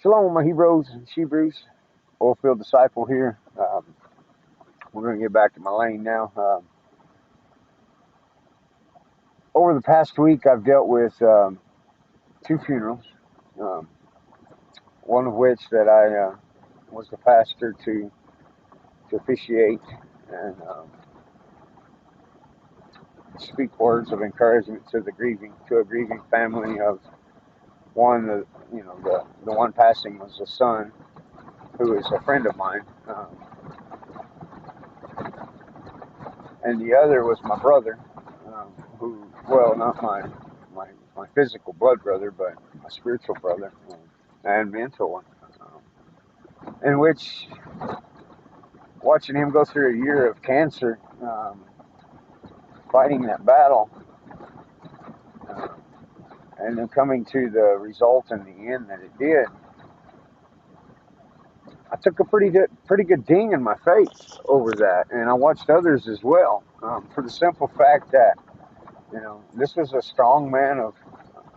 Shalom, my Hebrews and Shebrews, oil-filled disciple here. We're going to get back to my lane now. Over the past week, I've dealt with two funerals, one of which that I was the pastor to officiate and speak words of encouragement to a grieving family of one. The one passing was a son who is a friend of mine. And the other was my brother, who, well, not my physical blood brother, but my spiritual brother and mentor, in which watching him go through a year of cancer, fighting that battle, and then coming to the result in the end that it did, I took a pretty good ding in my face over that, and I watched others as well, for the simple fact that, this was a strong man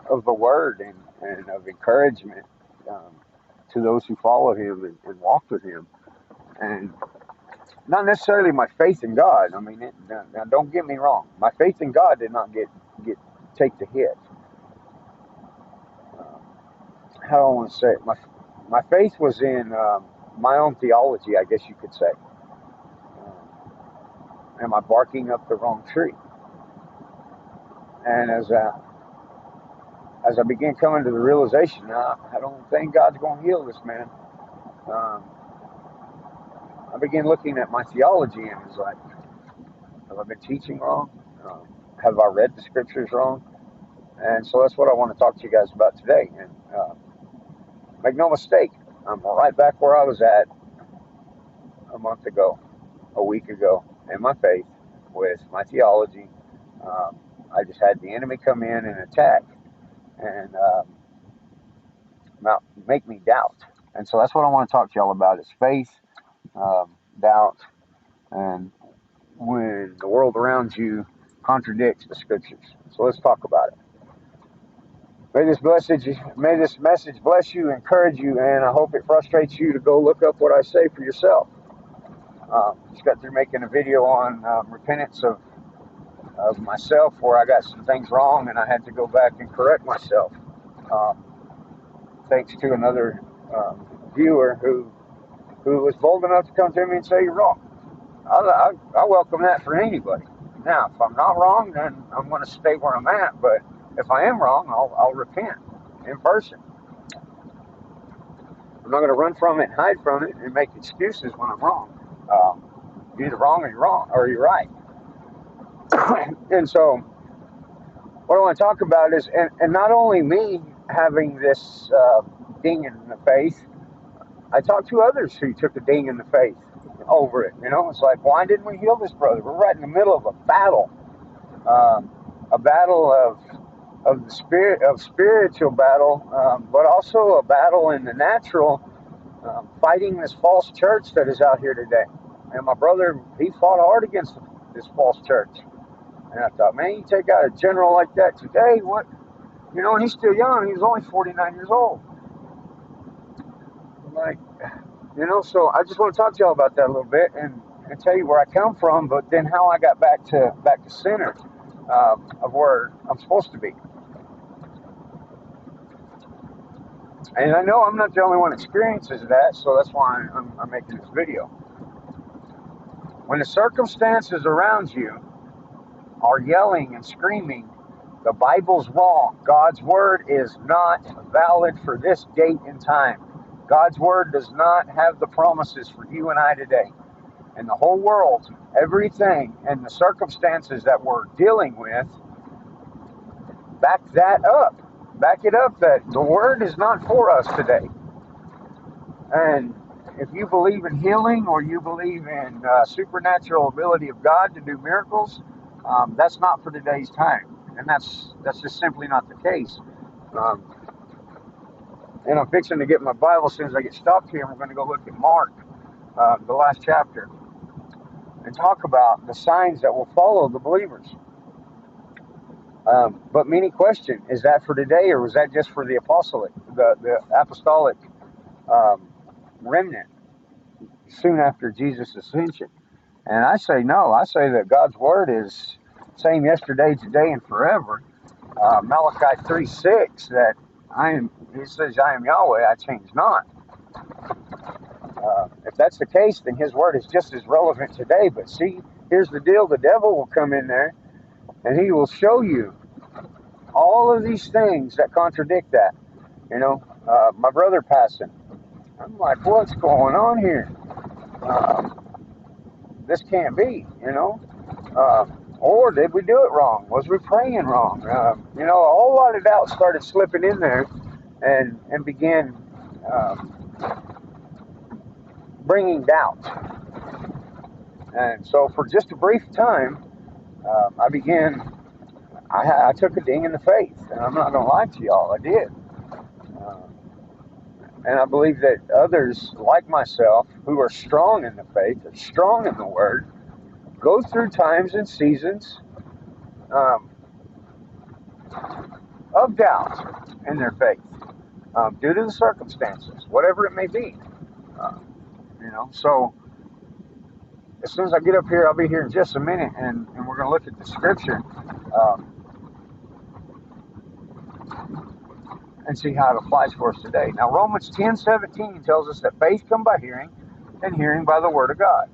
of the word and of encouragement to those who followed him and walked with him, and not necessarily my faith in God. I mean, now don't get me wrong, my faith in God did not take the hit. How do I want to say it? My faith was in my own theology, I guess you could say. Am I barking up the wrong tree? And as I began coming to the realization, I don't think God's going to heal this man. I began looking at my theology and was like, have I been teaching wrong? Have I read the scriptures wrong? And so that's what I want to talk to you guys about today. And make no mistake, I'm right back where I was at a month ago, a week ago, in my faith with my theology. I just had the enemy come in and attack and make me doubt. And so that's what I want to talk to y'all about is faith, doubt, and when the world around you contradicts the scriptures. So let's talk about it. May this message bless you, encourage you, and I hope it frustrates you to go look up what I say for yourself. Just got through making a video on repentance of myself, where I got some things wrong and I had to go back and correct myself. Thanks to another viewer who was bold enough to come to me and say you're wrong. I welcome that for anybody. Now, if I'm not wrong, then I'm going to stay where I'm at. But if I am wrong, I'll repent in person. I'm not going to run from it, and hide from it, and make excuses when I'm wrong. You're either wrong or you're right. And so, what I want to talk about is, and not only me having this ding in the face, I talked to others who took a ding in the face over it. It's like, why didn't we heal this brother? We're right in the middle of a battle of the spirit, spiritual battle, but also a battle in the natural, fighting this false church that is out here today. And my brother, he fought hard against this false church. And I thought, man, you take out a general like that today, what? And he's still young. He was only 49 years old. Like, so I just want to talk to y'all about that a little bit and tell you where I come from, but then how I got back to center of where I'm supposed to be. And I know I'm not the only one that experiences that, so that's why I'm making this video. When the circumstances around you are yelling and screaming, the Bible's wrong, God's word is not valid for this date and time. God's word does not have the promises for you and I today. And the whole world, everything, and the circumstances that we're dealing with, back that up. Back it up that the word is not for us today. And if you believe in healing or you believe in supernatural ability of God to do miracles, that's not for today's time. And that's just simply not the case. And I'm fixing to get my Bible as soon as I get stopped here. We're going to go look at Mark, the last chapter, and talk about the signs that will follow the believers. But many question, is that for today or was that just for the apostolic remnant soon after Jesus' ascension. And I say no. I say that God's word is same yesterday, today, and forever. Malachi 3:6 that he says, I am Yahweh, I change not. If that's the case, then his word is just as relevant today. But see, here's the deal. The devil will come in there and he will show you all of these things that contradict that. My brother passing. I'm like, what's going on here? This can't be, or did we do it wrong? Was we praying wrong? A whole lot of doubt started slipping in there and began bringing doubt. And so for just a brief time, I took a ding in the face. And I'm not going to lie to y'all, I did. And I believe that others like myself who are strong in the faith, are strong in the word, go through times and seasons of doubt in their faith due to the circumstances, whatever it may be. So as soon as I get up here, I'll be here in just a minute, and we're going to look at the scripture and see how it applies for us today. Now, Romans 10:17 tells us that faith comes by hearing, and hearing by the word of God.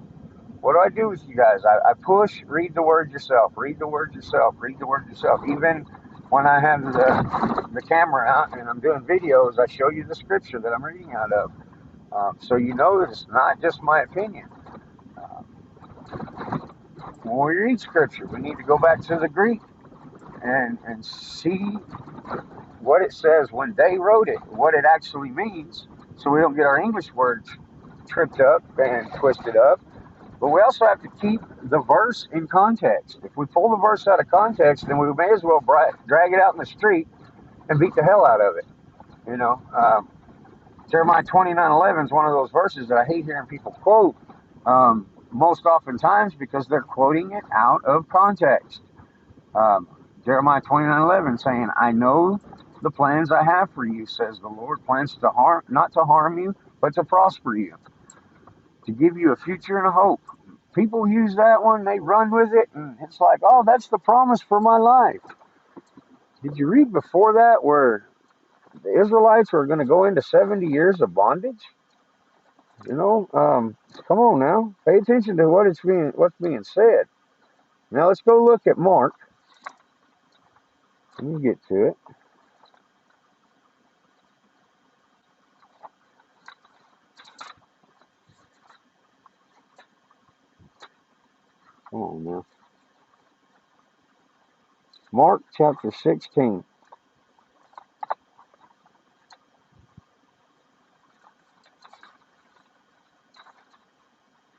What do I do with you guys? I push, read the word yourself, read the word yourself, read the word yourself. Even when I have the camera out and I'm doing videos, I show you the scripture that I'm reading out of. So you know that it's not just my opinion. When we read scripture, we need to go back to the Greek and see what it says when they wrote it, what it actually means, so we don't get our English words tripped up and twisted up. But we also have to keep the verse in context. If we pull the verse out of context, then we may as well drag it out in the street and beat the hell out of it. Jeremiah 29:11 is one of those verses that I hate hearing people quote most oftentimes because they're quoting it out of context. Jeremiah 29:11 saying, I know the plans I have for you, says the Lord, plans not to harm you, but to prosper you, to give you a future and a hope. People use that one, they run with it, and it's like, oh, that's the promise for my life. Did you read before that where the Israelites were going to go into 70 years of bondage? Come on now. Pay attention to what's being said. Now let's go look at Mark. Let me get to it. Come on now. Mark chapter 16.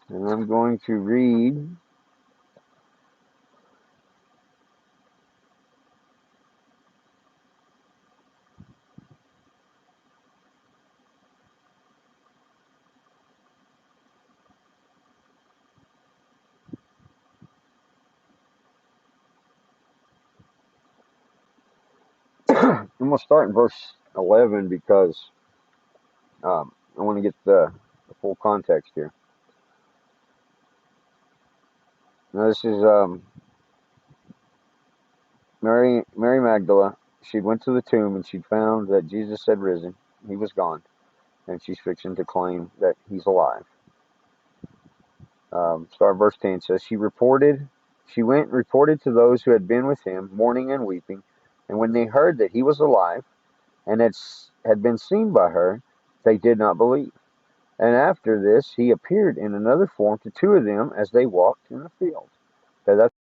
And I'm going to read I'm going to start in verse 11 because I want to get the full context here. Now this is Mary Magdalene. She went to the tomb and she found that Jesus had risen. He was gone. And she's fixing to claim that he's alive. Start verse 10 says, She went and reported to those who had been with him, mourning and weeping. And when they heard that he was alive and had been seen by her, they did not believe. And after this, he appeared in another form to two of them as they walked in the field. Okay, that's